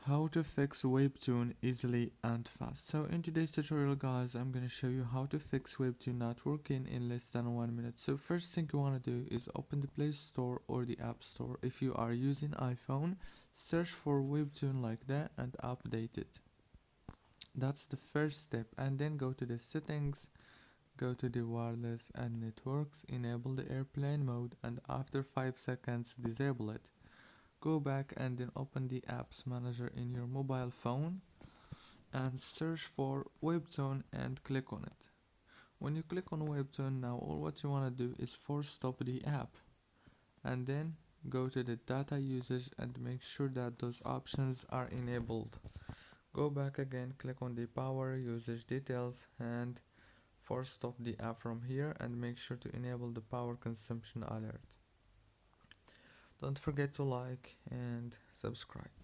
How to fix Webtoon easily and fast. So in today's tutorial guys, I'm gonna show you how to fix Webtoon not working in less than 1 minute. So first thing you wanna do is open the Play Store or the App Store. If you are using iPhone, search for Webtoon like that and update it. That's the first step, and then go to the settings, go to the wireless and networks, enable the airplane mode, and after 5 seconds disable it. Go back and then open the apps manager in your mobile phone and search for Webtoon and click on it. When you click on Webtoon, now all what you want to do is force stop the app and then go to the data usage and make sure that those options are enabled. Go back again, click on the power usage details and force stop the app from here and make sure to enable the power consumption alert. Don't forget to like and subscribe.